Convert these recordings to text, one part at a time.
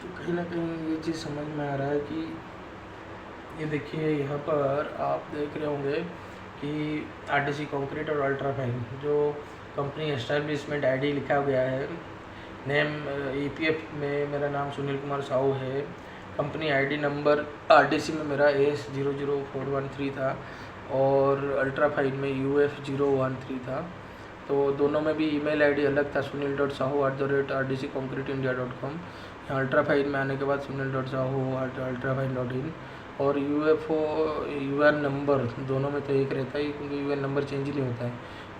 तो कहीं ना कहीं ये चीज़ समझ में आ रहा है कि ये देखिए यहाँ पर आप देख रहे होंगे कि आरटीसी कंक्रीट और अल्ट्रा फाइन जो कंपनी एस्टैब्लिशमेंट आईडी लिखा गया है। नेम ईपीएफ में मेरा नाम सुनील कुमार साहू है। कंपनी आईडी नंबर आरटीसी में मेरा AS00413 था और अल्ट्रा फाइन में UF013 था। तो दोनों में भी ईमेल आईडी अलग था, sunil.sahu@rdcconcreteindia.com। यहाँ अल्ट्रा फाइन में आने के बाद sunil.sahu@ultraFine.in और यूएन नंबर दोनों में तो एक रहता है क्योंकि यूएन नंबर चेंज नहीं होता है,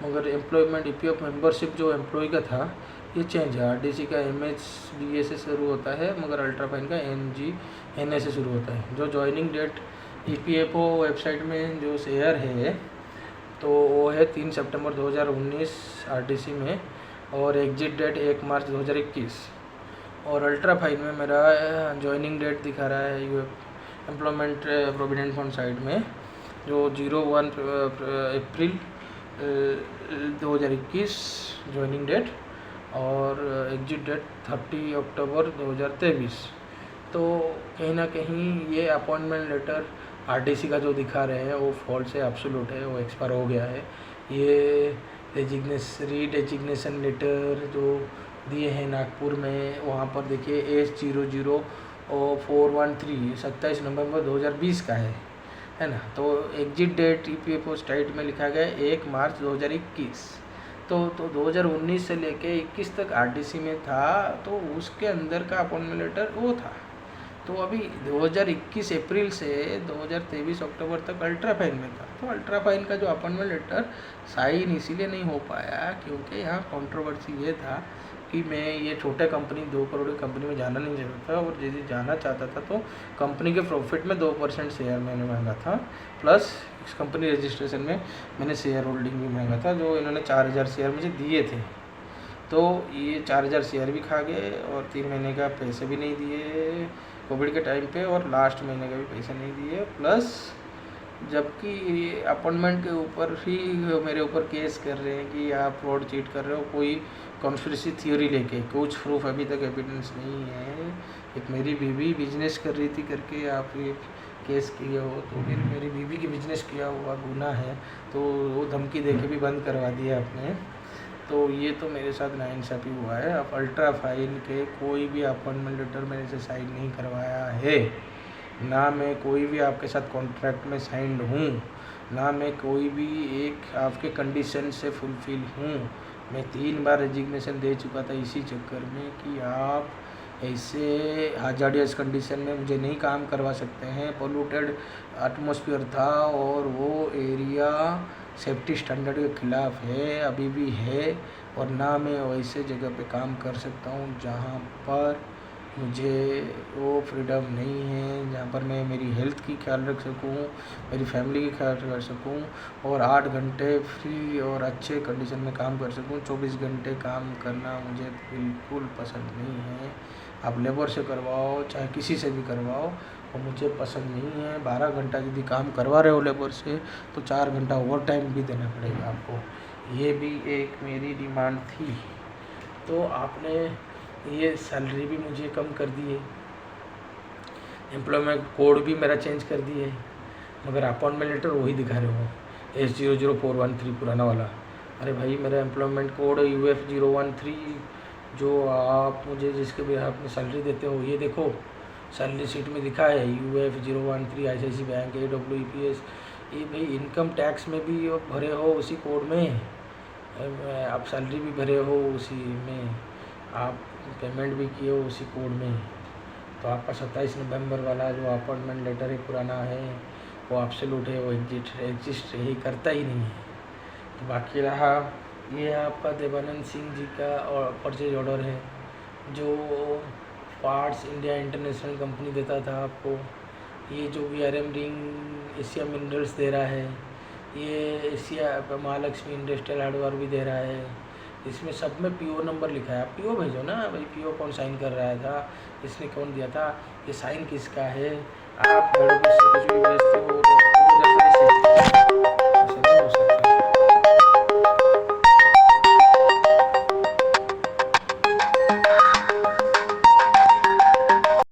मगर एम्प्लॉयमेंट ईपीएफ मेंबरशिप जो एम्प्लॉय का था ये चेंज है। आरटीसी का MHDA से शुरू होता है मगर अल्ट्रा फाइन का NGNA से शुरू होता है। जो ज्वाइनिंग डेट EPFO वेबसाइट में जो शेयर है तो वो है 3 सितंबर 2019 आरटीसी में और एग्जिट डेट 1 मार्च 2021। और अल्ट्रा फाइन में मेरा ज्वाइनिंग डेट दिखा रहा है एम्प्लॉयमेंट प्रोविडेंट फंड साइड में जो 01 अप्रैल 2021 ज्वाइनिंग डेट और एग्जिट डेट 30 अक्टूबर 2023। तो कहीं ना कहीं ये अपॉइंटमेंट लेटर आरटीसी का जो दिखा रहे हैं वो फॉल्स है, एब्सोल्यूट है, वो एक्सपायर हो गया है। ये रीडेजिग्नेशन लेटर जो दिए हैं नागपुर में, वहाँ पर देखिए AS00413 27 नवंबर 2020 का है ना। तो एग्जिट डेट EPFO स्टेट में लिखा गया 1 मार्च 2021। तो 2019 से लेके 21 तक आरटीसी में था तो उसके अंदर का अपॉइंटमेंट लेटर वो था। तो अभी 2021 अप्रैल से 2023 अक्टूबर तक अल्ट्रा फाइन में था। तो अल्ट्रा फाइन का जो अपॉइंटमेंट लेटर साइन इसीलिए नहीं हो पाया क्योंकि यहाँ कंट्रोवर्सी ये था कि मैं ये छोटे कंपनी 2 करोड़ की कंपनी में जाना नहीं चाहता था और यदि जाना चाहता था तो कंपनी के प्रॉफिट में 2% शेयर मैंने मांगा था, प्लस इस कंपनी रजिस्ट्रेशन में मैंने शेयर होल्डिंग भी मांगा था जो इन्होंने 4000 शेयर मुझे दिए थे। तो ये 4000 शेयर भी खा गए और 3 महीने का पैसे भी नहीं दिए कोविड के टाइम पे और लास्ट महीने का भी पैसा नहीं दिए, प्लस जबकि अपॉइंटमेंट के ऊपर ही मेरे ऊपर केस कर रहे हैं कि आप फ्रॉड चीट कर रहे हो, कोई कॉन्स्पिरेसी थ्योरी लेके। कुछ प्रूफ अभी तक एविडेंस नहीं है। एक मेरी बीवी बिजनेस कर रही थी करके आप ये केस किए हो, तो फिर मेरी बीवी की बिजनेस किया हुआ गुनाह है तो वो धमकी दे के भी बंद करवा दिया आपने। तो ये तो मेरे साथ नाइंसाफ़ी हुआ है। आप अल्ट्रा फाइन के कोई भी अपॉइंटमेंट लेटर मैंने से साइन नहीं करवाया है, ना मैं कोई भी आपके साथ कॉन्ट्रैक्ट में साइंड हूँ, ना मैं कोई भी एक आपके कंडीशन से फुलफिल हूँ। मैं 3 बार रेजिग्नेशन दे चुका था इसी चक्कर में कि आप ऐसे हाजार्डियस कंडीशन में मुझे नहीं काम करवा सकते हैं। पोल्यूटेड एटमॉस्फेयर था और वो एरिया सेफ्टी स्टैंडर्ड के ख़िलाफ़ है, अभी भी है। और ना मैं वैसे जगह पे काम कर सकता हूँ जहाँ पर मुझे वो फ्रीडम नहीं है, जहाँ पर मैं मेरी हेल्थ की ख्याल रख सकूँ, मेरी फैमिली की ख्याल रख सकूँ और 8 घंटे फ्री और अच्छे कंडीशन में काम कर सकूँ। 24 घंटे काम करना मुझे बिल्कुल पसंद नहीं है। आप लेबर से करवाओ चाहे किसी से भी करवाओ, और मुझे पसंद नहीं है। 12 घंटा यदि काम करवा रहे हो लेबर से तो 4 घंटा ओवर टाइम भी देना पड़ेगा आपको। ये भी एक मेरी डिमांड थी। तो आपने ये सैलरी भी मुझे कम कर दी है, एम्प्लॉयमेंट कोड भी मेरा चेंज कर दिए, मगर अपॉइंटमेंट लेटर वही दिखा रहे हो AS00413 पुराना वाला। अरे भाई मेरा एम्प्लॉयमेंट कोड UF013 जो आप मुझे जिसके भी आपने सैलरी देते हो, ये देखो सैलरी शीट में दिखा है UF013 ICICI बैंक AWEPS। ये भाई इनकम टैक्स में भी भरे हो उसी कोड में, आप सैलरी भी भरे हो उसी में, आप पेमेंट भी किए हो उसी कोड में। तो आपका 27 नवंबर वाला जो अपॉइंटमेंट लेटर है पुराना है वो एब्सोल्यूट है, वो एग्जिस्ट ही करता ही नहीं है। तो बाकी रहा ये आपका देवानंद सिंह जी का और परचेज ऑर्डर है जो पार्ट्स इंडिया इंटरनेशनल कंपनी देता था आपको। ये जो VRM रिंग एशिया मिनरल्स दे रहा है, ये एशिया महालक्ष्मी इंडस्ट्रियल हार्डवेयर भी दे रहा है। इसमें सब में PO नंबर लिखा है। आप PO भेजो ना भाई, PO कौन साइन कर रहा था, इसने कौन दिया था, ये साइन किसका है। आप कुछ भी भेजते हो